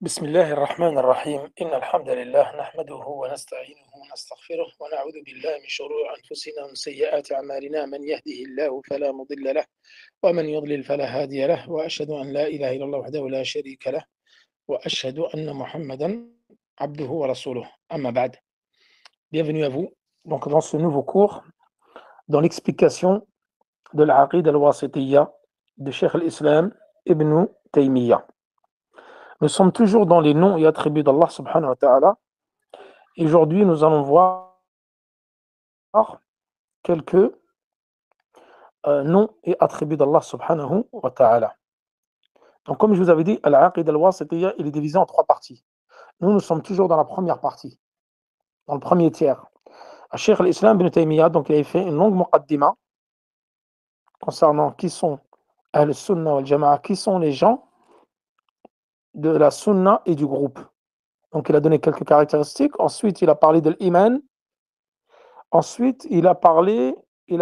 بسم الله الرحمن الرحيم إن الحمد لله نحمده ونستعينه ونستغفره ونعوذ بالله من شرور أنفسنا ومن سيئات أعمالنا من يهده الله فلا مضل له ومن يضلل فلا هادي له وأشهد أن لا إله إلا الله وحده لا شريك له وأشهد أن محمدا عبده ورسوله أما بعد. Bienvenue à vous donc dans ce nouveau cours dans l'explication de l'Aqid al-Wasitiyya de Cheikh al-Islam Ibn Taymiyyah. Nous sommes toujours dans les noms et attributs d'Allah subhanahu wa ta'ala. Et aujourd'hui, nous allons voir quelques noms et attributs d'Allah subhanahu wa ta'ala. Donc, comme je vous avais dit, Al-Aqid al-Wasitiyya, il est divisé en trois parties. Nous sommes toujours dans la première partie, dans le premier tiers. Cheikh al-Islam Ibn Taymiyyah, donc il avait fait une longue muqaddima concernant qui sont Al-Sunnah wal-Jama'a, qui sont les gens de la Sunna et du groupe. Donc, il a donné quelques caractéristiques. Ensuite, il a parlé de l'iman. Ensuite, il a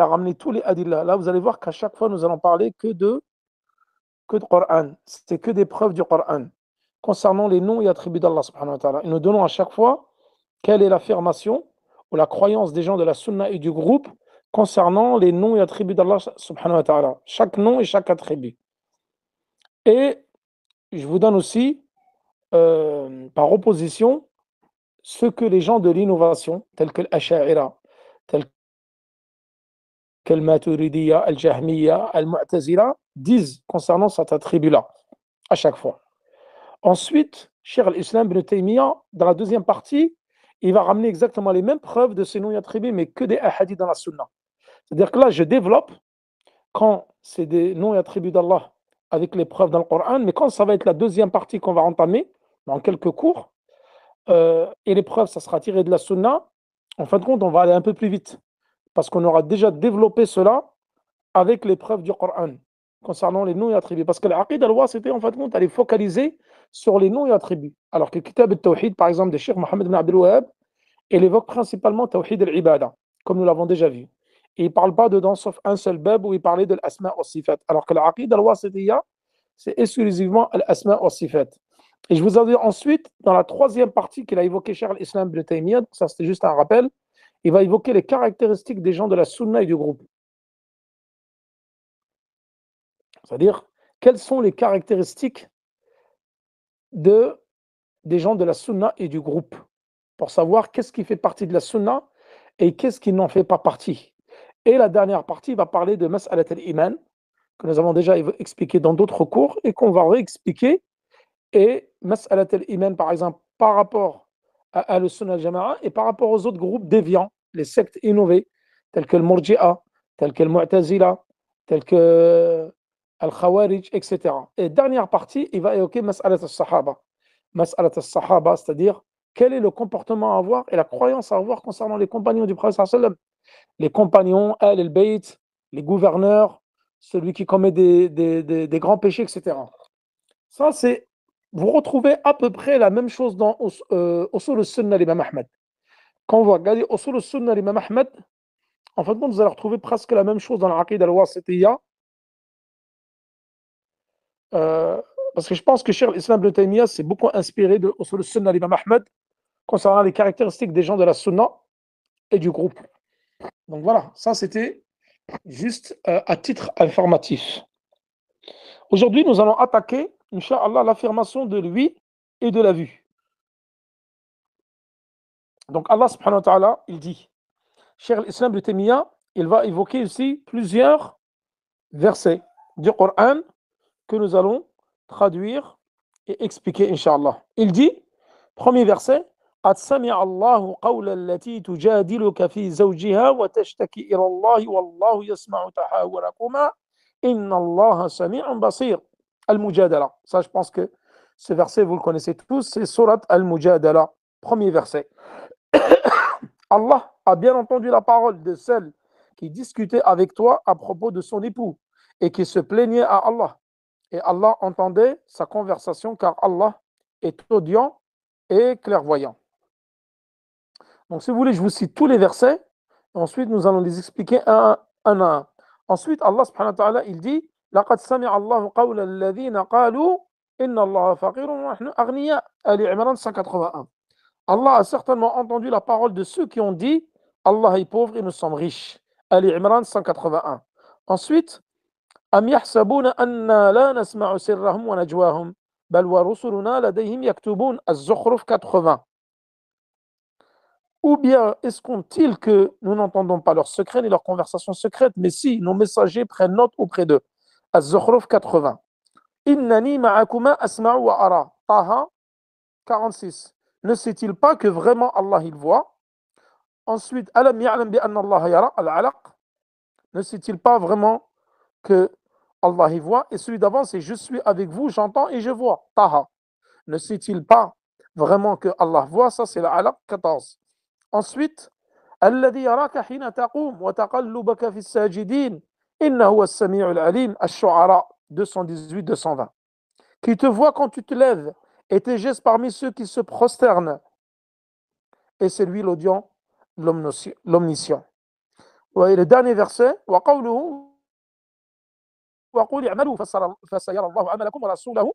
ramené tous les adillah. Là, vous allez voir qu'à chaque fois, nous allons parler que de Coran. C'est que des preuves du Coran concernant les noms et attributs d'Allah subhanahu wa ta'ala. Et nous donnons à chaque fois quelle est l'affirmation ou la croyance des gens de la Sunna et du groupe concernant les noms et attributs d'Allah subhanahu wa ta'ala. Chaque nom et chaque attribut. Et je vous donne aussi, par opposition, ce que les gens de l'innovation, tels que l'Asha'ira, tels que al-Maturidiyya, al-Jahmiyya, al-Mu'tazila, disent concernant cet attribut-là, à chaque fois. Ensuite, Cheikh al-Islam Ibn Taymiyyah, dans la deuxième partie, il va ramener exactement les mêmes preuves de ces noms et attributs, mais que des ahadiths dans la Sunna. C'est-à-dire que là, je développe quand c'est des noms et attributs d'Allah avec les preuves dans le Coran, mais quand ça va être la deuxième partie qu'on va entamer, dans quelques cours, et les preuves, ça sera tiré de la Sunna, en fin de compte, on va aller un peu plus vite, parce qu'on aura déjà développé cela avec les preuves du Coran concernant les noms et attributs. Parce que l'Aqid al-Wasitiyya, en fin de compte, elle est focalisée sur les noms et attributs. Alors que Kitab al-Tawhid, par exemple, de Cheikh Mohammed ibn Abdul Wahhab, il évoque principalement Tawhid al-Ibada, comme nous l'avons déjà vu. Et il ne parle pas dedans sauf un seul bab où il parlait de l'Asma wa Sifat. Alors que l'Aqid al-Wasitiyya, c'est exclusivement l'Asma wa Sifat. Et je vous ai dit ensuite, dans la troisième partie qu'il a évoqué Cheikh al-Islam ibn Taymiyyah, ça c'était juste un rappel, il va évoquer les caractéristiques des gens de la Sunna et du groupe. C'est-à-dire, quelles sont les caractéristiques des gens de la Sunna et du groupe, pour savoir qu'est-ce qui fait partie de la Sunna et qu'est-ce qui n'en fait pas partie. Et la dernière partie va parler de Mas'alat al-Iman, que nous avons déjà expliqué dans d'autres cours et qu'on va réexpliquer. Et Mas'alat al-Iman, par exemple, par rapport à Al-Sunnah al-Jama'a et par rapport aux autres groupes déviants, les sectes innovées, tels que le Murji'a, tels que le Mu'tazila, tels que Al-Khawarij, etc. Et dernière partie, il va évoquer Mas'alat al-Sahaba. Mas'alat al-Sahaba, c'est-à-dire quel est le comportement à avoir et la croyance à avoir concernant les compagnons du Prophète sallallahu alayhi wa sallam. Les compagnons, al-Bayt, les gouverneurs, celui qui commet des grands péchés, etc. Ça, c'est, vous retrouvez à peu près la même chose dans Usul al-Sunnah l'imam Ahmed. Quand vous regardez Usul al-Sunnah l'imam Ahmed, en fait, vous allez retrouver presque la même chose dans l'Aqid al-Wasitiyya. Parce que je pense que Cheikh al-Islam Ibn Taymiyyah s'est beaucoup inspiré de Usul al-Sunnah l'imam Ahmed concernant les caractéristiques des gens de la Sunna et du groupe. Donc voilà, ça c'était juste à titre informatif. Aujourd'hui, nous allons attaquer, Inch'Allah, l'affirmation de lui et de la vue. Donc Allah subhanahu wa ta'ala, il dit, Cheikh al-Islam Ibn Taymiyyah, il va évoquer aussi plusieurs versets du Coran que nous allons traduire et expliquer, Inch'Allah. Il dit, premier verset, قد سمع الله قول التي تجادلك في زوجها وتشتكي إلى الله والله يسمع تحاوركما إن الله سميع بصير. Al-Mujadala. Ça, je pense que ce verset, vous le connaissez tous, c'est Surat Al-Mujadala, premier verset. Allah a bien entendu la parole de celle qui discutait avec toi à propos de son époux et qui se plaignait à Allah. Et Allah entendait sa conversation car Allah est audient et clairvoyant. Donc, si vous voulez, je vous cite tous les versets. Ensuite, nous allons les expliquer un à un. Ensuite, Allah subhanahu wa ta'ala, il dit لقد سمع الله قول الذين قالوا Inna Allah faqirun wa nahnu aghniya. Ali Imran 181. Allah a certainement entendu la parole de ceux qui ont dit Allah est pauvre et nous sommes riches. Ali Imran 181. Ensuite, Am yahsabuna anna la nasma'u sirrahum wa najwahum bal wa rusuluna ladayhim yaktubun. Az-Zukhruf 80. Ou bien escomptent-ils que nous n'entendons pas leurs secrets ni leurs conversations secrètes, mais si nos messagers prennent note auprès d'eux. Az-Zukhruf 80. Innani ma'akuma asma'u wa ara. Taha 46. Ne sait-il pas que vraiment Allah il voit? Ensuite, Alam ya'lam bi anna Allah yara, al-alaq. Ne sait-il pas vraiment que Allah y voit? Et celui d'avant, c'est je suis avec vous, j'entends et je vois. Taha. Ne sait-il pas vraiment que Allah voit? Ça, c'est l'alaq 14. Ensuite, Alladhi yaraka hina taqum wa taqallubaka fi sajidin. Innahu as-sami'ul alim. Ash-Shu'ara 218-220. Qui te voit quand tu te lèves et tes gestes parmi ceux qui se prosternent. Et c'est lui l'audient, l'omniscient. Et le dernier verset, وقوله وقول اعملوا فسيرى الله عملكم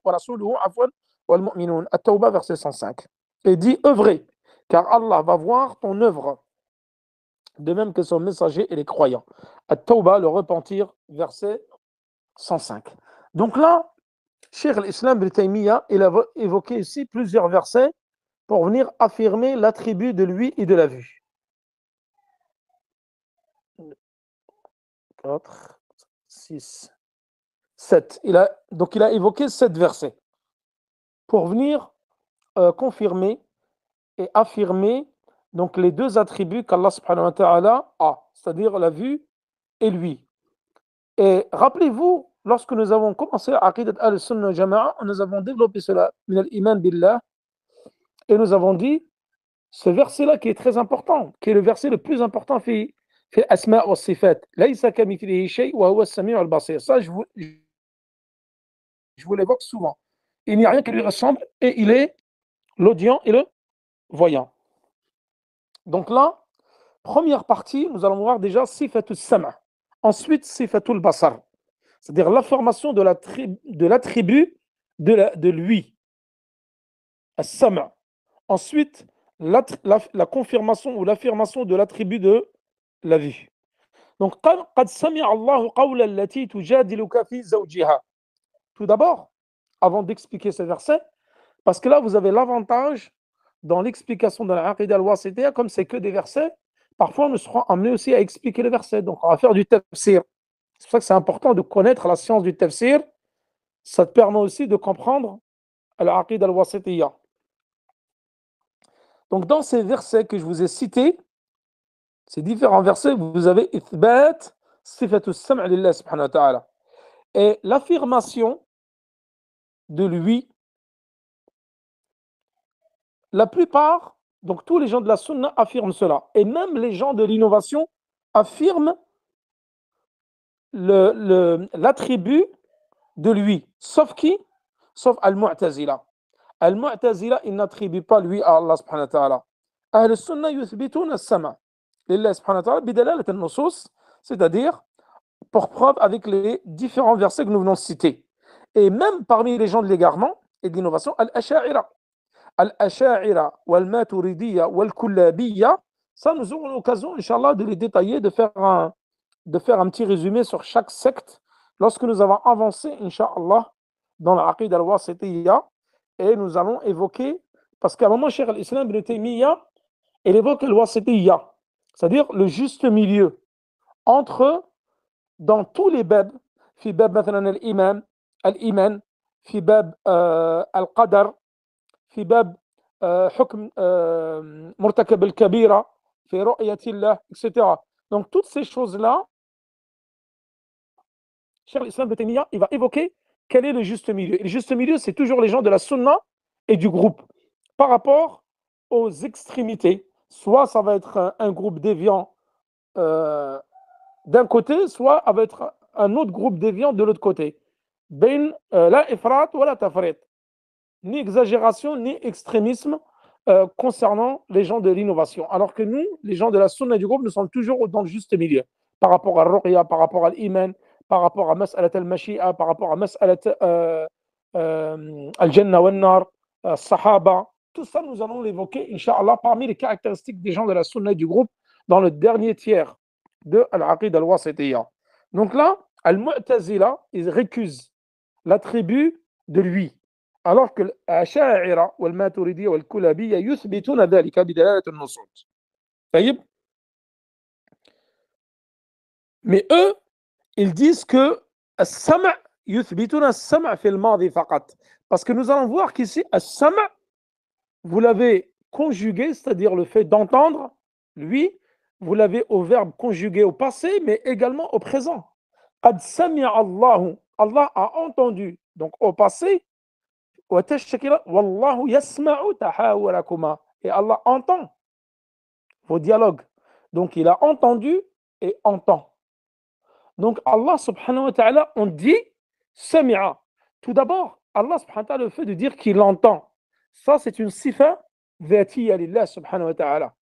ورسوله عفوا والمؤمنون. At-Tawbah verset 105. Et dit œuvrez, car Allah va voir ton œuvre, de même que son messager et les croyants. At-Tawbah, le repentir, verset 105. Donc là, Cheikh al-Islam Ibn Taymiyyah, il a évoqué ici plusieurs versets pour venir affirmer l'attribut de lui et de la vue. 4, 6, 7. Donc il a évoqué 7 versets pour venir confirmer et affirmer donc les deux attributs qu'Allah subhanahu wa ta'ala a, c'est-à-dire la vue et lui. Et rappelez-vous, lorsque nous avons commencé Aqidat al-Sunnah Jama'a, nous avons développé cela, min al-iman billah, et nous avons dit ce verset-là qui est très important, qui est le verset le plus important fi asma wa sifat. Laysa kamithlihi shay wa huwa as-sami'u al-basir. Ça, je vous l'évoque souvent. Il n'y a rien qui lui ressemble et il est l'audient et le voyant. Donc là, première partie, nous allons voir déjà sifatul sama'. Ensuite, sifatul basar. C'est-à-dire l'affirmation de l'attribut de lui. As-sama'. Ensuite, la confirmation ou l'affirmation de l'attribut de la vue. Donc, قد سمع الله قول التي تجادلك في زوجها. Tout d'abord, avant d'expliquer ce verset, parce que là, vous avez l'avantage dans l'explication de la Aqidah al-Wasitiyya, comme c'est que des versets, parfois nous serons amenés aussi à expliquer les versets. Donc, on va faire du tafsir. C'est pour ça que c'est important de connaître la science du tafsir. Ça te permet aussi de comprendre l'Aqidah al-Wasitiyya. Donc, dans ces versets que je vous ai cités, ces différents versets, vous avez ithbat sifatu sam' lillah subhanahu wa ta'ala. Et l'affirmation de lui, la plupart, donc tous les gens de la sunna affirment cela. Et même les gens de l'innovation affirment l'attribut de lui. Sauf qui? Sauf Al-Mu'tazila. Al-Mu'tazila, il n'attribue pas lui à Allah subhanahu wa ta'ala. Ahl sunna yuthbituna as-sama' lillah subhanahu wa ta'ala bidalalat al-nusus, c'est-à-dire pour preuve avec les différents versets que nous venons de citer. Et même parmi les gens de l'égarement et de l'innovation, Al-Asha'ira. Al-Asha'ira, wal-Maturidiyya, wal-Kullabiyya, ça nous aurons l'occasion, Inch'Allah, de les détailler, de faire un petit résumé sur chaque secte lorsque nous avons avancé, Inch'Allah, dans l'Aqidah al-Wasitiyya, et nous allons évoquer, parce qu'à un moment, Cheikh al-Islam Ibn Taymiyyah, il évoque al-Wasitiyya, c'est-à-dire le juste milieu entre, dans tous les babs, fi bab مثلا الإيمان, fi bab al-Qadar, في باب حكم مرتكب الكبيرة في رؤية الله, etc. Donc toutes ces choses-là, Cheikh al-Islam Ibn Taymiyyah, il va évoquer quel est le juste milieu. Et le juste milieu, c'est toujours les gens de la sunna et du groupe. Par rapport aux extrémités, soit ça va être un groupe déviant d'un côté, soit ça va être un autre groupe déviant de l'autre côté. بين لا إفراط ولا تفريط. Ni exagération, ni extrémisme concernant les gens de l'innovation. Alors que nous, les gens de la sunna du groupe, nous sommes toujours dans le juste milieu. Par rapport à Ruqya, par rapport à l'iman, par rapport à Mas'alat al-Mashi'a, par rapport à Mas'alat Al-Jannah wal-Nar, Sahaba. Tout ça, nous allons l'évoquer, Inch'Allah, parmi les caractéristiques des gens de la Sunna du groupe dans le dernier tiers de Al-Aqid al-Wasitiyya. Donc là, Al-Mu'tazila, ils récusent l'attribut de lui. Alors que l'Asha'ira wal-Maturidiyya wal-Kulabiyya yuthbituna dhalika bidalalat an-nusus. Mais eux, ils disent que as-sam' yuthbituna as-sam' fi al-madi faqat. Parce que nous allons voir qu'ici, as-sam', vous l'avez conjugué, c'est-à-dire le fait d'entendre, lui, vous l'avez au verbe conjugué au passé, mais également au présent. Qad sami'a Allahu, Allah a entendu, donc au passé, wa tashkila wallahu yasma'u tahawurakuma, et Allah entend vos dialogues. Donc il a entendu et entend. Donc Allah subhanahu wa ta'ala, on dit sami'a. Tout d'abord, Allah subhanahu wa ta'ala, le fait de dire qu'il entend, ça c'est une sifa dhatiya lillah subhanahu wa ta'ala.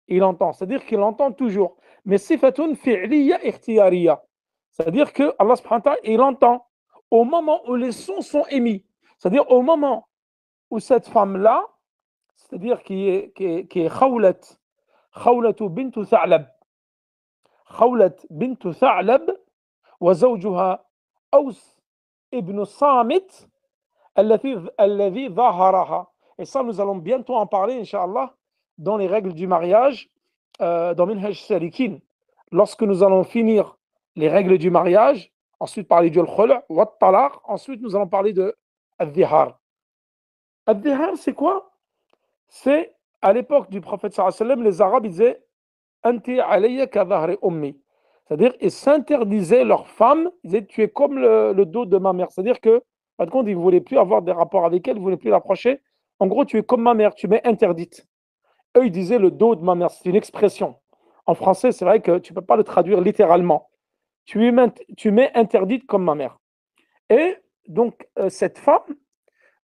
Il entend, c'est-à-dire qu'il entend toujours. Mais sifatun fi'liya ikhtiyariya. C'est-à-dire que Allah subhanahu wa ta'ala, il entend au moment où les sons sont émis. C'est-à-dire au moment où cette femme-là, c'est-à-dire qui est Khawlat, Khawlatu bintu Tha'lab, Khawlat bintu Tha'lab, وزوجها أوس ابن صامت الذي ظهرها. Et ça, nous allons bientôt en parler, Inch'Allah, dans les règles du mariage, dans Minhaj Salikin. Lorsque nous allons finir les règles du mariage, ensuite parler du khul' wa talaq, ensuite nous allons parler de al-dhihar. Al-dhihar, c'est quoi? C'est à l'époque du prophète sallallahu alayhi wa sallam, les Arabes disaient Anti alayya ka dhahri ummi. C'est-à-dire, ils s'interdisaient leurs femmes, ils disaient, tu es comme le dos de ma mère. C'est-à-dire que, par contre, ils ne voulaient plus avoir des rapports avec elle, ils ne voulaient plus l'approcher. En gros, tu es comme ma mère, tu m'es interdite. Eux, ils disaient le dos de ma mère, c'est une expression. En français, c'est vrai que tu ne peux pas le traduire littéralement. Tu m'es interdite comme ma mère. Et donc, cette femme,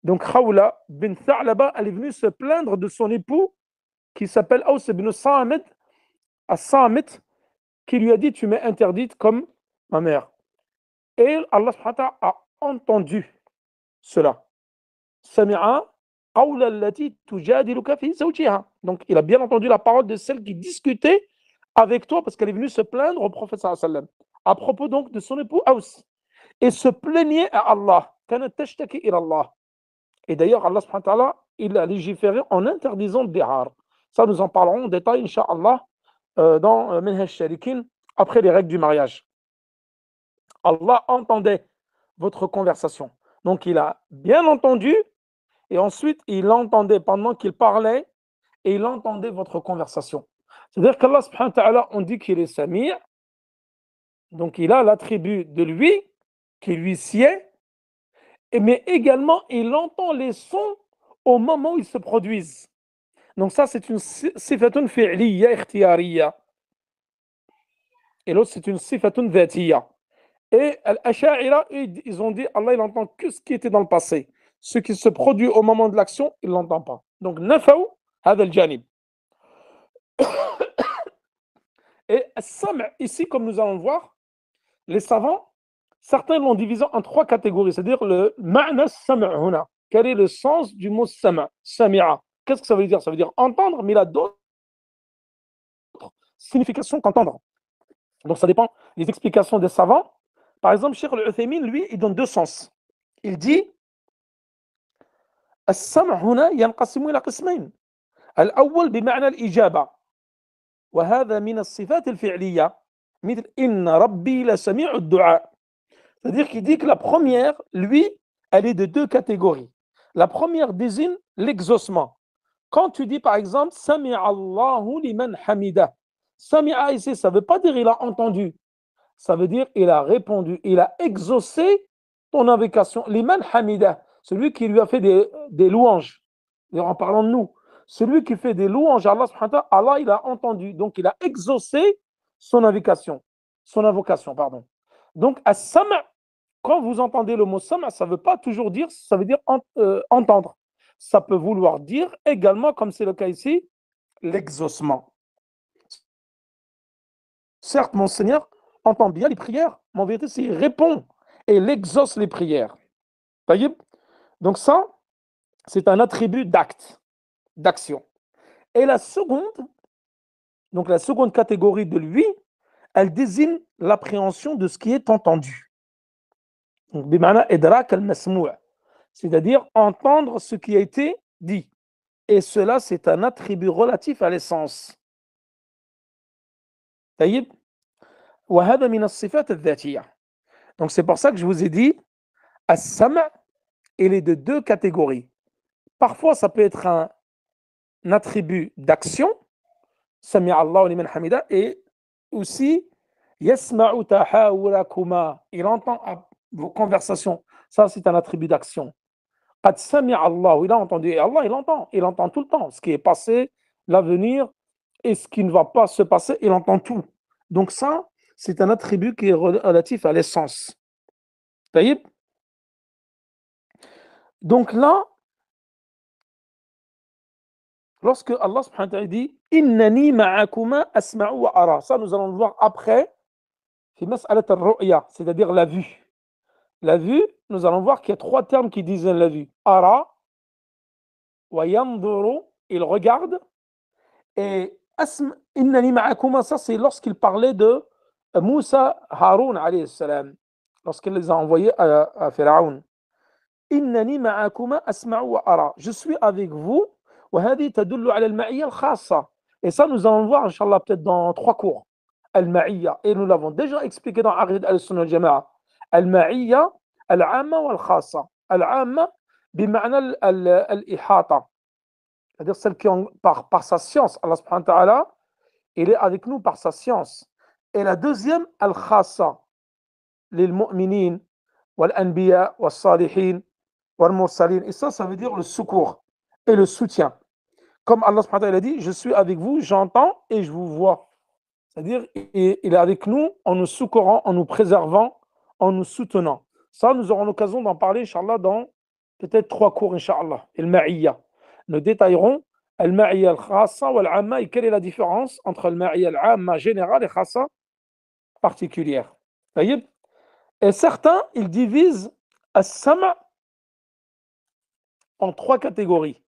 donc Khawla bin Tha'laba, elle est venue se plaindre de son époux qui s'appelle Aws ibn Samit, As-Samit, qui lui a dit tu m'es interdite comme ma mère. Et Allah subhanahu wa ta'ala a entendu cela. Sami'a qawla allati tujadiluka fi zawjiha. Donc il a bien entendu la parole de celle qui discutait avec toi parce qu'elle est venue se plaindre au prophète sallallahu alayhi wa sallam à propos donc de son époux Aws et se plaignait à Allah. Kanat tashtaki ila Allah. Et d'ailleurs Allah subhanahu wa ta'ala il a légiféré en interdisant le dihar. Ça nous en parlerons en détail Inch'Allah dans Minhaj Salikin après les règles du mariage. Allah entendait votre conversation. Donc il a bien entendu et ensuite il entendait pendant qu'il parlait et il entendait votre conversation. C'est-à-dire qu'Allah subhanahu wa ta'ala, on dit qu'il est Sami', donc il a l'attribut de lui qui lui sied, mais également il entend les sons au moment où ils se produisent. Donc ça c'est une sifatun fi'liya ikhtiyariya. Et l'autre c'est une sifatun dhatiya. Et Al-Asha'ira, ils ont dit Allah, il n'entend que ce qui était dans le passé. Ce qui se produit au moment de l'action, il ne l'entend pas. Donc, nafaou, hada al-janib. Et Sam', ici, comme nous allons le voir, les savants, certains l'ont divisé en trois catégories, c'est-à-dire le ma'na sam' huna. Quel est le sens du mot sam', sami'a? Qu'est-ce que ça veut dire? Ça veut dire entendre, mais il a d'autres significations qu'entendre. Donc, ça dépend des explications des savants. Par exemple, Cheikh Al-Uthaymin, lui, il donne deux sens. Il dit السمع هنا ينقسم إلى قسمين. الأول بمعنى الإجابة وهذا من الصفات الفعلية مثل إن ربي لسميع الدعاء. C'est-à-dire qu'il dit que la première, lui, elle est de deux catégories. La première désigne l'exaucement. Quand tu dis par exemple Sami'a Allahu liman hamida, Sami'a ici, ça ne veut pas dire il a entendu, ça veut dire il a répondu, il a exaucé ton invocation. Liman hamida, celui qui lui a fait des louanges, en parlant de nous, celui qui fait des louanges à Allah, Allah il a entendu, donc il a exaucé son invocation, pardon. Donc, as-sam', quand vous entendez le mot sam', ça ne veut pas toujours dire, ça veut dire entendre. Ça peut vouloir dire également, comme c'est le cas ici, l'exaucement. Certes, mon Seigneur entend bien les prières, mais en vérité, c'est qu'il répond et il exauce les prières. Donc ça, c'est un attribut d'acte, d'action. Et la seconde catégorie de lui, elle désigne l'appréhension de ce qui est entendu. Donc, bimana idrak al-masmou', c'est-à-dire entendre ce qui a été dit. Et cela, c'est un attribut relatif à l'essence. طيب وهذا من الصفات الذاتية. Donc c'est pour ça que je vous ai dit, as-sam', il est de deux catégories. Parfois, ça peut être un attribut d'action, sami Allahu liman hamida, et aussi yasma'u tahawurakuma, il entend vos conversations. Ça, c'est un attribut d'action. Qad sami Allah, il a entendu. Et Allah, il entend tout le temps. Ce qui est passé, l'avenir et ce qui ne va pas se passer, il entend tout. Donc ça, c'est un attribut qui est relatif à l'essence. Taïb. Donc là, lorsque Allah subhanahu wa ta'ala dit Innani ma'akuma asma'u wa ara, ça nous allons le voir après, fi mas'alat al-ru'ya, c'est-à-dire la vue. La vue, nous allons voir qu'il y a trois termes qui disent la vue. Ara, wa yanzuru, il regarde, et innani ma'akuma, ça c'est lorsqu'il parlait de Moussa Haroun alayhi salam, lorsqu'il les a envoyés à Pharaon. Innani ma'akuma asma'u wa ara, je suis avec vous. وهذه تدل على المعية الخاصة. Et ça, nous allons le voir, Inch'Allah, peut-être dans 3 cours. Al-Ma'iyya. Et nous l'avons déjà expliqué dans Aqid al-Sunnah al-Jama'a. Al-Ma'iyya, al-Amma wa al-Khassa. Al-Amma, bima'na al-Ihata. C'est-à-dire celle qui, par sa science, Allah subhanahu wa ta'ala, il est avec nous par sa science. Et la deuxième, al-Khassa. Lil mu'minin, wal-Anbiya, wal-Salihin, wal-Mursalin. Et ça veut dire le secours et le soutien. Comme Allah subhanahu wa ta'ala dit, je suis avec vous, j'entends et je vous vois. C'est-à-dire, il est avec nous en nous secourant, en nous préservant, en nous soutenant. Ça, nous aurons l'occasion d'en parler, Inch'Allah, dans peut-être 3 cours, Inch'Allah. Al-Ma'iyya. Nous détaillerons Al-Ma'iyya al-Khassa ou Al-Amma et quelle est la différence entre Al-Ma'iyya al-Amma générale et Khassa particulière. Et certains, ils divisent As-Sam' en 3 catégories.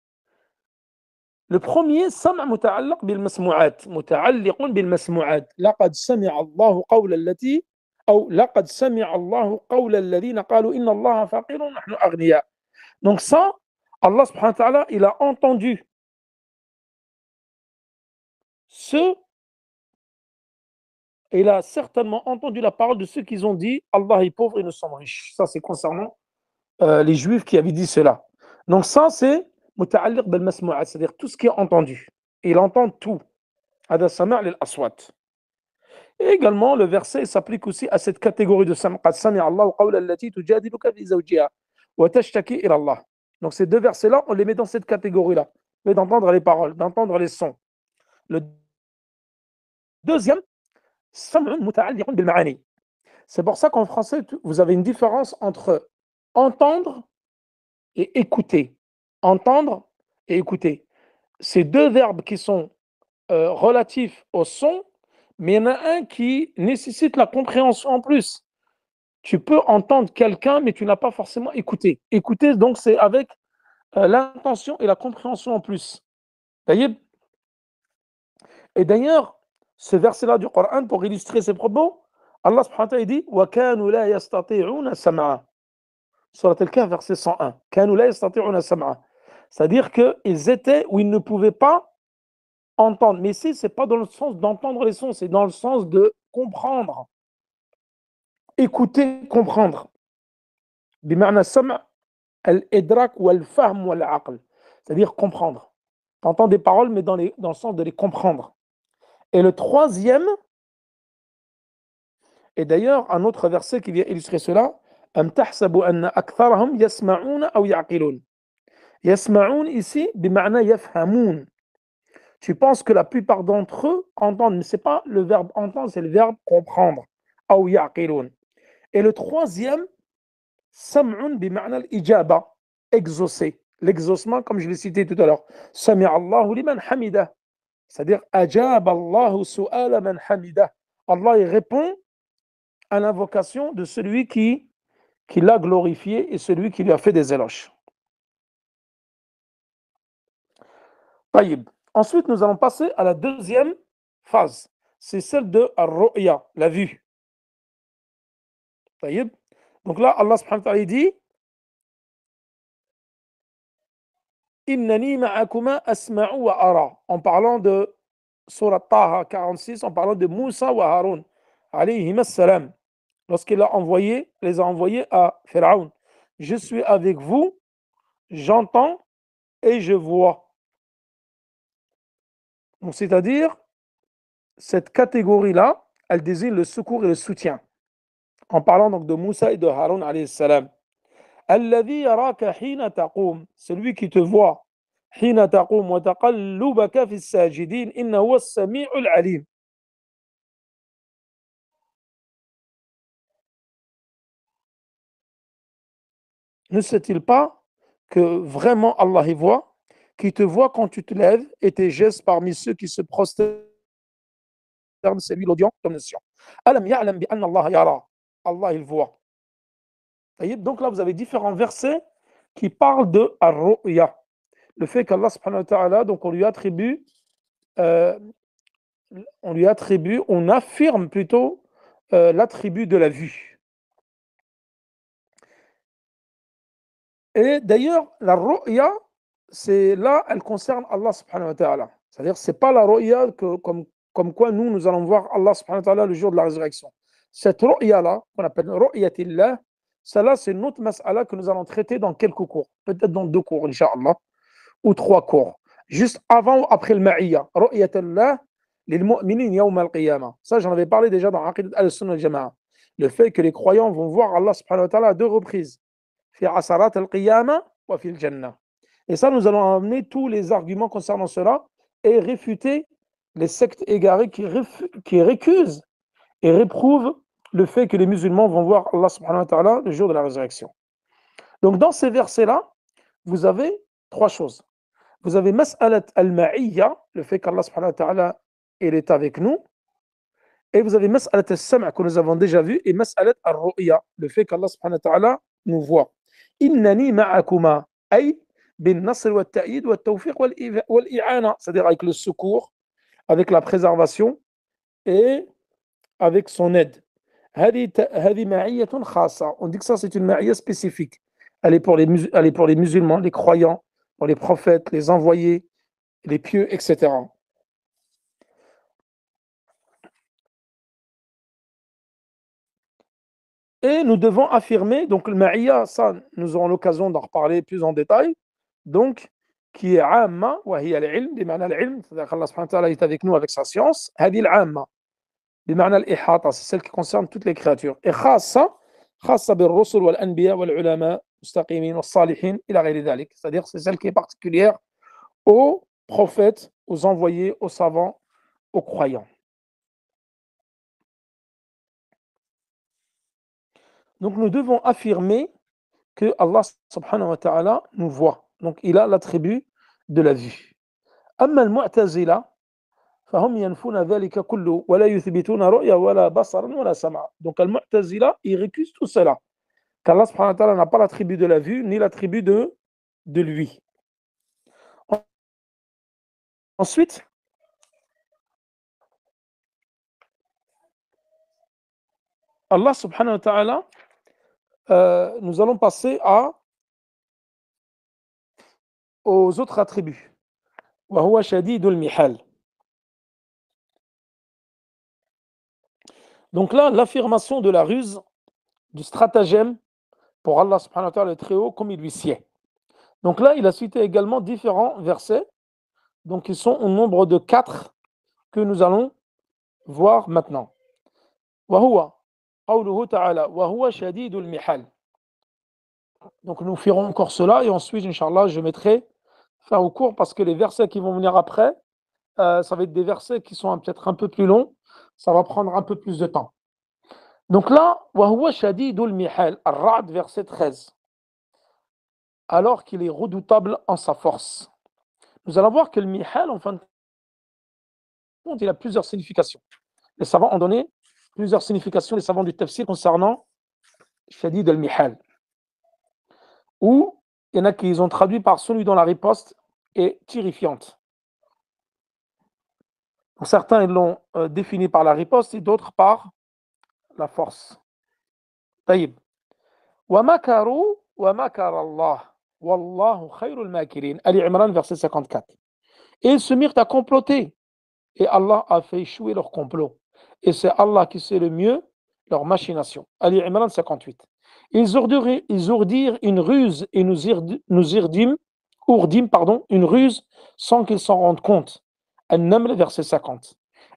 Le premier, سمع متعلق بالمسموعات متعلق بالمسموعات لقد سمع الله قول التي أو لقد سمع الله قول الذين قالوا إن الله فقير ونحن أغنياء. Donc ça, Allah subhanahu wa ta'ala, il a entendu il a certainement entendu la parole de ceux qui ont dit Allah est pauvre et nous sommes riches. Ça, c'est concernant les juifs qui avaient dit cela. Donc ça, c'est متعلق بالمسموعات, c'est-à-dire tout ce qui est entendu. Il entend tout. هذا سمع للأصوات. Et également, le verset s'applique aussi à cette catégorie de sam'. قد سمع الله قول التي تجادلك في زوجها وتشتكي إلى الله. Donc ces deux versets-là, on les met dans cette catégorie-là. Mais d'entendre les paroles, d'entendre les sons. Le deuxième, سمع متعلق بالمعاني. C'est pour ça qu'en français, vous avez une différence entre entendre et écouter. Entendre et écouter. Ces deux verbes qui sont relatifs au son, mais il y en a un qui nécessite la compréhension en plus. Tu peux entendre quelqu'un, mais tu n'as pas forcément écouté. Écouter, donc, c'est avec l'intention et la compréhension en plus. Et d'ailleurs, ce verset-là du Coran, pour illustrer ses propos, Allah subhanahu wa ta'ala dit وَكَانُوا لَا يَسْتَطِيعُونَ سَمْعًا. Surat Al-Kahf, verset 101. كَانُوا لَا يَسْتَطِيعُونَ سَمْعًا. C'est-à-dire qu'ils étaient où ils ne pouvaient pas entendre. Mais ici, ce n'est pas dans le sens d'entendre les sons, c'est dans le sens de comprendre. Écouter, comprendre. بمعنى السمع الإدراك والفهم والعقل. C'est-à-dire comprendre. Tu entends des paroles, mais dans le sens de les comprendre. Et le troisième, et d'ailleurs, un autre verset qui vient illustrer cela, أم تحسب أن أكثرهم يسمعون أو يعقلون. يسمعون ici, بمعنى يفهمون. Tu penses que la plupart d'entre eux entendent, mais ce n'est pas le verbe entendre, c'est le verbe comprendre. أو يعقلون. Et le troisième, sam'un bima'na al-ijaba, exaucer. L'exaucement, comme je l'ai cité tout à l'heure. Sami'a Allahu liman hamida. C'est-à-dire, ajaba Allahu su'ala man hamida. Allah il répond à l'invocation de celui qui l'a glorifié et celui qui lui a fait des éloges. Taïb. Ensuite, nous allons passer à la deuxième phase. C'est celle de Ar-Ru'ya, la vue. Taïb. Donc là, Allah subhanahu wa ta'ala il dit Innani ma'akuma asma'u wa ara. En parlant de Surat Taha 46, en parlant de Moussa wa Haroun, alayhim salam, lorsqu'il les a envoyés à Pharaon. Je suis avec vous, j'entends et je vois. Donc, c'est-à-dire, cette catégorie-là, elle désigne le secours et le soutien. En parlant donc de Moussa et de Haroun, alayhi salam. Alladhi yaraka hina taqum, celui qui te voit. Hina taqum wa taqallubaka fi sajidin, inna huwa as-sami'ul alim. Ne sait-il pas que vraiment Allah y voit, qui te voit quand tu te lèves et tes gestes parmi ceux qui se prosternent, c'est lui l'audient, l'omniscient. Alam ya'lam bi anna Allah yara. Allah il voit. Donc là, vous avez différents versets qui parlent de Ar-Ru'ya. Le fait qu'Allah subhanahu wa ta'ala, donc euh, on affirme plutôt l'attribut de la vue. Et d'ailleurs, la ru'ya, c'est là, elle concerne Allah subhanahu wa ta'ala. C'est-à-dire, c'est pas la ru'ya comme quoi nous allons voir Allah subhanahu wa ta'ala le jour de la résurrection. Cette ru'ya-là, qu'on appelle ru'yatillah, celle-là, c'est une autre mas'ala que nous allons traiter dans quelques cours. Peut-être dans 2 cours, Inch'Allah, ou 3 cours. Juste avant ou après le ma'iyya. Ru'yatillah, lil mu'minin yawm al-qiyamah. Ça, j'en avais parlé déjà dans Aqidat al-Sunnah al-Jama'a. Le fait que les croyants vont voir Allah subhanahu wa ta'ala à 2 reprises. Fi asarat al-qiyamah wa fi al-jannah. Et ça, nous allons amener tous les arguments concernant cela et réfuter les sectes égarées qui récusent et réprouvent le fait que les musulmans vont voir Allah subhanahu wa ta'ala le jour de la résurrection. Donc, dans ces versets-là, vous avez 3 choses. Vous avez mas'alat al-ma'iyya, le fait qu'Allah subhanahu wa ta'ala il est avec nous. Et vous avez mas'alat al-sam' que nous avons déjà vu, et mas'alat al-ru'ya, le fait qu'Allah subhanahu wa ta'ala nous voit. Innani ma'akuma, ay bin nasr wa ta'yid wa tawfiq wal i'ana, c'est-à-dire avec le secours, avec la préservation et avec son aide. هذه معية خاصة. On dit que ça c'est une ma'iyya spécifique. Elle est pour les musulmans, les croyants, pour les prophètes, les envoyés, les pieux, etc. Et nous devons affirmer, donc le ma'iyya, ça, nous aurons l'occasion d'en reparler plus en détail, donc, qui est amma, wa hiya al-ilm, bima'na al-ilm, c'est-à-dire qu'Allah subhanahu wa ta'ala est avec nous avec sa science, hadi al-amma, bima'na al-ihata, c'est celle qui concerne toutes les créatures. Et khassa bil-rusul wal-anbiya wal-ulama, mustaqimin, wal-salihin, ila ghayri dhalik, c'est-à-dire c'est celle qui est particulière aux prophètes, aux envoyés, aux savants, aux croyants. Donc nous devons affirmer que Allah subhanahu wa ta'ala nous voit. Donc il a l'attribut de la vue. أما المعتزلة فهم ينفون ذلك كله ولا يثبتون رؤيا ولا بصرا ولا سمعا. Donc المعتزلة, ils récusent tout cela. Qu'Allah subhanahu wa ta'ala n'a pas l'attribut de la vue ni l'attribut de lui. Ensuite, Allah subhanahu wa ta'ala, nous allons passer aux autres attributs. وهو شديد المحال. Donc là, l'affirmation de la ruse, du stratagème pour Allah subhanahu wa ta'ala le très haut comme il lui sied. Donc là, il a cité également différents versets. Donc ils sont au nombre de 4 que nous allons voir maintenant. وهو قوله تعالى وهو شديد المحال. Donc nous ferons encore cela et ensuite, Inch'Allah, je mettrai fin au cours parce que les versets qui vont venir après, ça va être des versets qui sont peut-être un peu plus longs, ça va prendre un peu plus de temps. Donc là, وهو شديد المحال, Ar-Ra'd, verset 13. Alors qu'il est redoutable en sa force. Nous allons voir que le mihal, en fin de compte, il a plusieurs significations. Les savants ont donné plusieurs significations, les savants du tafsir concernant Shadid al-Mihal. Ou il y en a qui ont traduit par celui dont la riposte est terrifiante. Certains l'ont défini par la riposte et d'autres par la force. طيب. ومكروا ومكر الله والله خير الماكرين. Ali Imran, verset 54. Et ils se mirent à comploter. Et Allah a fait échouer leur complot. Et c'est Allah qui sait le mieux leur machination. Ali Imran 58. Ils ourdirent une ruse et nous ourdîmes, une ruse sans qu'ils s'en rendent compte. An-Naml, verset 50.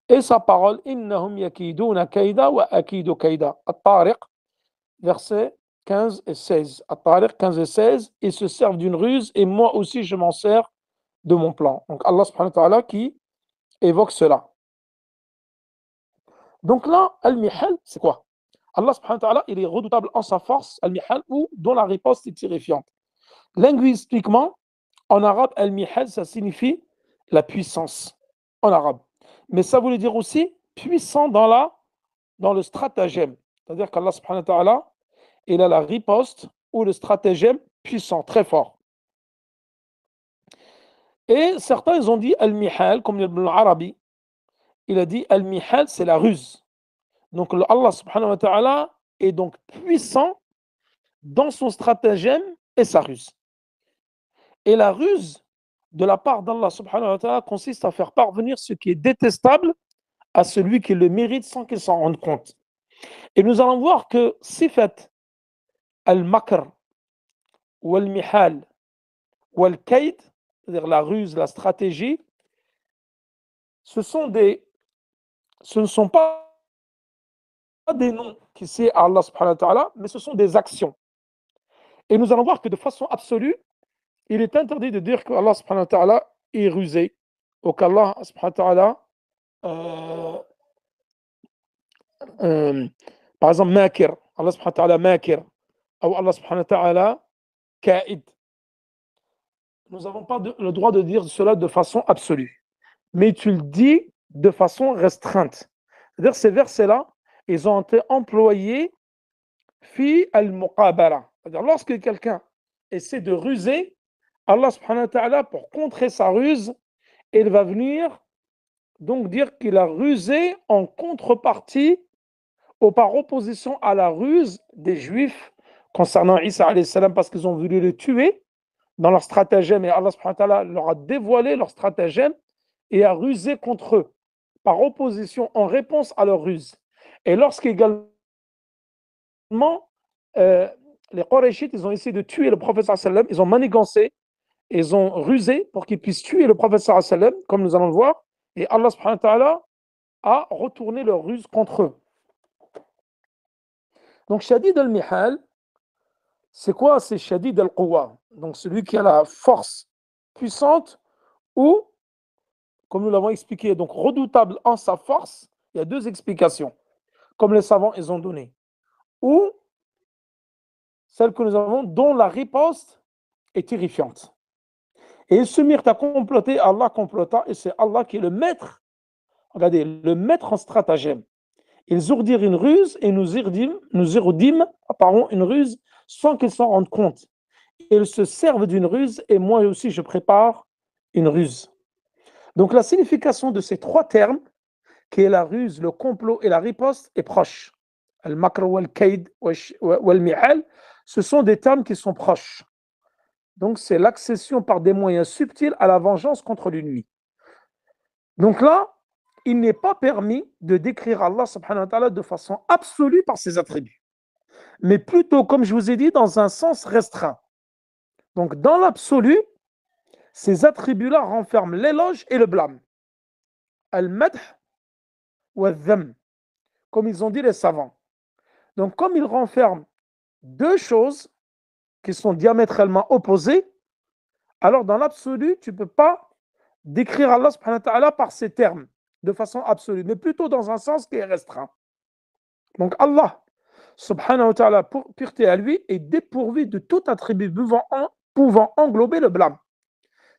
Et sa parole, Innahum yakiduna kaida wa akidu kaida. At-Tariq, verset 15 et 16. At-Tariq 15 et 16. Ils se servent d'une ruse et moi aussi je m'en sers de mon plan. Donc Allah subhanahu wa ta'ala qui évoque cela. Donc là, Al-Mihal, c'est quoi? Allah subhanahu wa ta'ala, il est redoutable en sa force, Al-Mihal, ou dont la riposte est terrifiante. Linguistiquement, en arabe, Al-Mihal, ça signifie la puissance, en arabe. Mais ça voulait dire aussi puissant dans le stratagème. C'est-à-dire qu'Allah subhanahu wa ta'ala, il a la riposte ou le stratagème puissant, très fort. Et certains, ils ont dit Al-Mihal, comme Ibn al-Arabi, il a dit Al-Mihal, c'est la ruse. Donc Allah subhanahu wa ta'ala est donc puissant dans son stratagème et sa ruse. Et la ruse de la part d'Allah subhanahu wa ta'ala consiste à faire parvenir ce qui est détestable à celui qui le mérite sans qu'il s'en rende compte. Et nous allons voir que sifat al-makr ou al-mihal ou al-kaid, c'est-à-dire la ruse, la stratégie, ce ne sont pas des noms qui c'est à Allah subhanahu wa ta'ala, mais ce sont des actions. Et nous allons voir que de façon absolue, il est interdit de dire qu'Allah subhanahu wa ta'ala est rusé, ou qu'Allah subhanahu wa ta'ala, par exemple, makir, Allah subhanahu wa ta'ala makir, ou Allah subhanahu wa ta'ala kaïd. Nous n'avons pas le droit de dire cela de façon absolue, mais tu le dis de façon restreinte. C'est-à-dire ces versets-là, ils ont été employés fi al-muqabala. C'est-à-dire lorsque quelqu'un essaie de ruser, Allah subhanahu wa ta'ala, pour contrer sa ruse, il va venir donc dire qu'il a rusé en contrepartie ou par opposition à la ruse des Juifs concernant Isa alayhi salam, parce qu'ils ont voulu le tuer dans leur stratagème et Allah subhanahu wa ta'ala leur a dévoilé leur stratagème et a rusé contre eux par opposition en réponse à leur ruse. Et lorsqu'également les Qurayshites, ils ont essayé de tuer le prophète sallallahu alayhi wa sallam, ils ont manigancé, ils ont rusé pour qu'ils puissent tuer le prophète sallallahu alayhi wa sallam, comme nous allons le voir, et Allah subhanahu wa ta'ala a retourné leur ruse contre eux. Donc Shadid al-Mihal, c'est quoi? C'est Shadid al-Quwa, donc celui qui a la force puissante ou, comme nous l'avons expliqué, donc redoutable en sa force. Il y a deux explications, comme les savants ils ont donné. Ou celle que nous avons, dont la riposte est terrifiante. Et ils se mirent à comploter, Allah complota, et c'est Allah qui est le maître, regardez, le maître en stratagème. Ils ourdirent une ruse et nous ourdîmes une ruse sans qu'ils s'en rendent compte. Ils se servent d'une ruse et moi aussi je prépare une ruse. Donc la signification de ces trois termes, qui est la ruse, le complot et la riposte, est proche. Al-makr wal-kaid wal-mihal, ce sont des termes qui sont proches. Donc c'est l'accession par des moyens subtils à la vengeance contre l'ennemi. Donc là, il n'est pas permis de décrire Allah subhanahu wa ta'ala de façon absolue par ses attributs, mais plutôt, comme je vous ai dit, dans un sens restreint. Donc dans l'absolu, ces attributs-là renferment l'éloge et le blâme. Al-madh wa al-dham, comme ils ont dit les savants. Donc comme ils renferment deux choses qui sont diamétralement opposées, alors dans l'absolu, tu ne peux pas décrire Allah subhanahu wa ta'ala par ces termes de façon absolue, mais plutôt dans un sens qui est restreint. Donc Allah subhanahu wa ta'ala, pour pureté à lui, est dépourvu de tout attribut pouvant englober le blâme.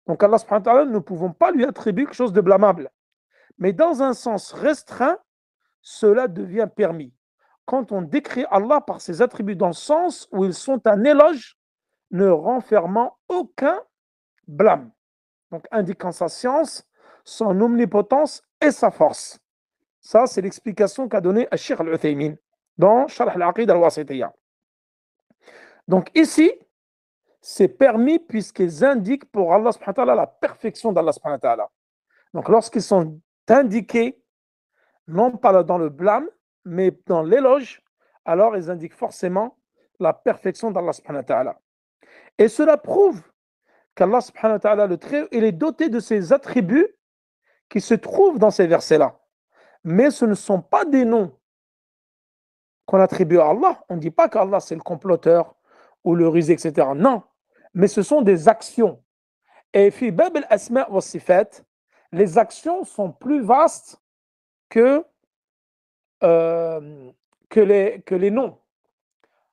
Donc Allah subhanahu wa ta'ala, nous ne pouvons pas lui attribuer quelque chose de blâmable. Mais dans un sens restreint, cela devient permis. Quand on décrit Allah par ses attributs dans le sens où ils sont un éloge, ne renfermant aucun blâme. Donc indiquant sa science, son omnipotence et sa force. Ça, c'est l'explication qu'a donnée Cheikh Al-Uthaymin dans Sharh al-Aqid al-Wasitiyya. Donc ici, c'est permis puisqu'ils indiquent pour Allah subhanahu wa ta'ala la perfection d'Allah subhanahu wa ta'ala. Donc lorsqu'ils sont indiqués, non pas dans le blâme, mais dans l'éloge, alors ils indiquent forcément la perfection d'Allah subhanahu wa ta'ala. Et cela prouve qu'Allah subhanahu wa ta'ala, le Très-Haut, il est doté de ces attributs qui se trouvent dans ces versets-là. Mais ce ne sont pas des noms qu'on attribue à Allah. On ne dit pas qu'Allah c'est le comploteur ou le rusé, etc. Non, mais ce sont des actions. Et fi bab al-asma' wa sifat, les actions sont plus vastes que, euh, que les noms.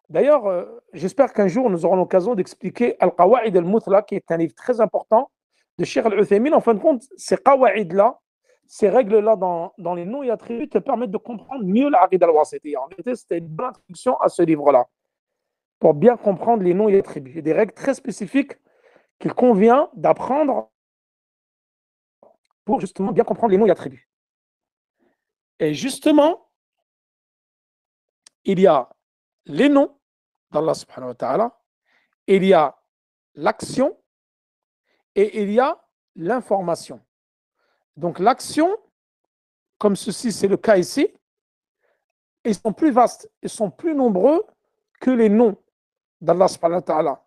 D'ailleurs, j'espère qu'un jour nous aurons l'occasion d'expliquer Al-Qawa'id al-Muthla, qui est un livre très important de Cheikh Al-Uthaymin. En fin de compte, ces qawa'id-là, ces règles-là dans les noms et attributs te permettent de comprendre mieux l'Aqid al-Wasitiyya. En réalité, c'était une bonne introduction à ce livre-là, pour bien comprendre les noms et attributs. Il y a des règles très spécifiques qu'il convient d'apprendre pour justement bien comprendre les noms et attributs. Et justement, il y a les noms d'Allah subhanahu wa ta'ala, il y a l'action et il y a l'information. Donc l'action, comme ceci c'est le cas ici, ils sont plus vastes, ils sont plus nombreux que les noms d'Allah subhanahu wa ta'ala.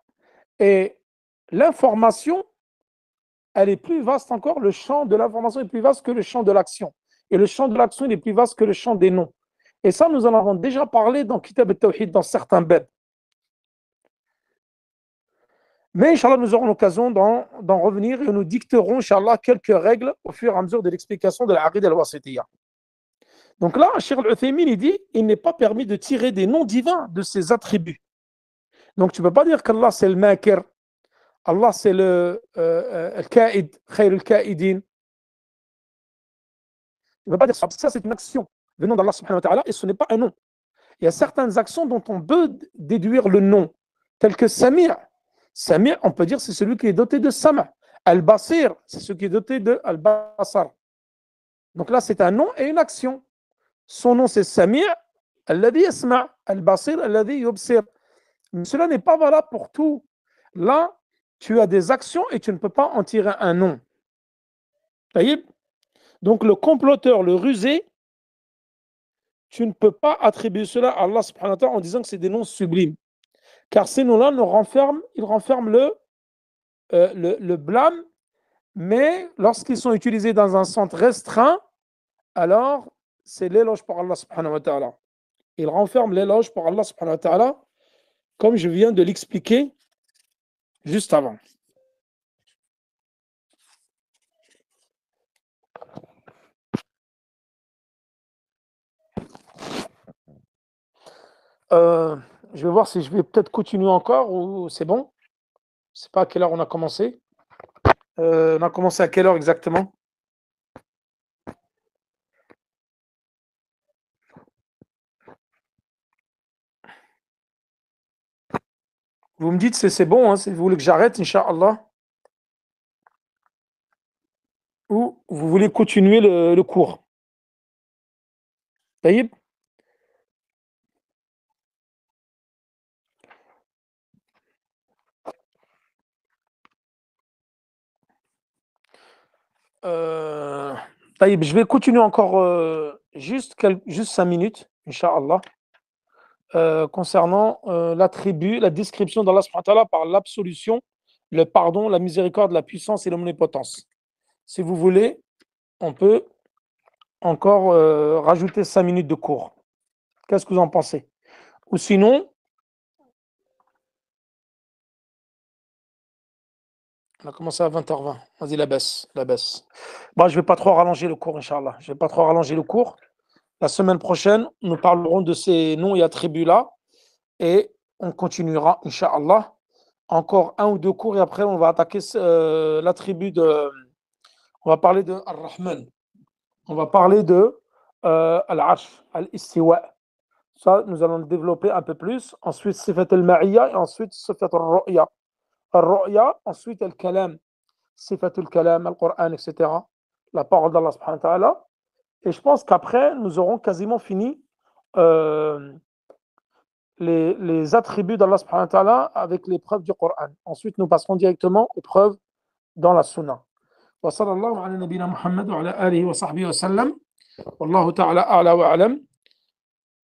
Et l'information, elle est plus vaste encore, le champ de l'information est plus vaste que le champ de l'action. Et le champ de l'action, il est plus vaste que le champ des noms. Et ça, nous en avons déjà parlé dans Kitab al-Tawhid, dans certains bêtes. Mais, Inch'Allah, nous aurons l'occasion d'en revenir et nous dicterons, Inch'Allah, quelques règles au fur et à mesure de l'explication de la Aqid al-Wasitiyya. Donc là, Cheikh Al-Uthaymin, il dit, il n'est pas permis de tirer des noms divins de ses attributs. Donc, tu ne peux pas dire qu'Allah, c'est le Makir, Allah, c'est le Al-Ka'id, Khayr al-Ka'idin. Tu ne peux pas dire ça. Ça, c'est une action venant d'Allah subhanahu wa ta'ala et ce n'est pas un nom. Il y a certaines actions dont on peut déduire le nom, tel que Samir. Samir, on peut dire, c'est celui qui est doté de Sama'. Al-Basir, c'est celui qui est doté de Al-Basar. Donc là, c'est un nom et une action. Son nom, c'est Samir, alladhi yasma', Al-Basir, alladhi yubsir. Mais cela n'est pas valable pour tout. Là, tu as des actions et tu ne peux pas en tirer un nom. Donc le comploteur, le rusé, tu ne peux pas attribuer cela à Allah subhanahu wa ta'ala en disant que c'est des noms sublimes. Car ces noms-là ils renferment le blâme, mais lorsqu'ils sont utilisés dans un sens restreint, alors c'est l'éloge pour Allah subhanahu wa ta'ala. Ils renferment l'éloge pour Allah subhanahu wa ta'ala, comme je viens de l'expliquer juste avant. Je vais voir si je vais peut-être continuer encore ou c'est bon. Je ne sais pas à quelle heure on a commencé. On a commencé à quelle heure exactement? Vous me dites si c'est bon, hein, si vous voulez que j'arrête, Inch'Allah, ou vous voulez continuer le cours. Taïb. Taïb, je vais continuer encore juste 5 minutes, Inch'Allah, concernant l'attribut, la description d'Allah subhanahu wa ta'ala par l'absolution, le pardon, la miséricorde, la puissance et l'omnipotence. Si vous voulez, on peut encore rajouter 5 minutes de cours. Qu'est-ce que vous en pensez? Ou sinon, on a commencé à 20h20. Vas-y, la baisse, la baisse. Bon, je ne vais pas trop rallonger le cours, Inch'Allah. Je ne vais pas trop rallonger le cours. La semaine prochaine, nous parlerons de ces noms et attributs-là et on continuera, Inch'Allah, encore 1 ou 2 cours et après, on va attaquer l'attribut de. On va parler de Ar-Rahman. On va parler de Al-Arsh, Al-Istiwa. Ça, nous allons le développer un peu plus. Ensuite, Sifat al-Ma'iyya et ensuite Sifat al-Ru'ya. Al-Ru'ya, ensuite Al-Kalam, Sifat al-Kalam, Al-Qur'an, etc. la parole d'Allah subhanahu wa ta'ala. Et je pense qu'après, nous aurons quasiment fini euh, les attributs d'Allah subhanahu wa ta'ala avec les preuves du Coran. Ensuite, nous passerons directement aux preuves dans la Sunna. Wa sallallahu ala nabina Muhammad wa ala alihi wa sahbihi wa sallam. Wallahu ta'ala a'la wa a'lam.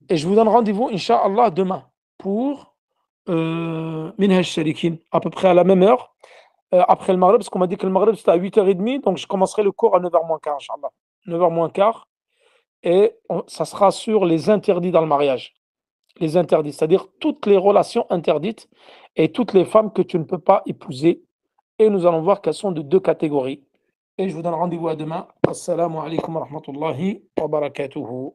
Et je vous donne rendez-vous, Inch'Allah, demain pour Minhaj Shalikin, à peu près à la même heure, après le Maghrib, parce qu'on m'a dit que le Maghrib c'était à 8h30, donc je commencerai le cours à 9h moins quart, Inch'Allah. 9h moins quart, et ça sera sur les interdits dans le mariage. Les interdits, c'est-à-dire toutes les relations interdites et toutes les femmes que tu ne peux pas épouser. Et nous allons voir qu'elles sont de deux catégories. Et je vous donne rendez-vous à demain. Assalamu alaikum wa rahmatullahi wa barakatuhu.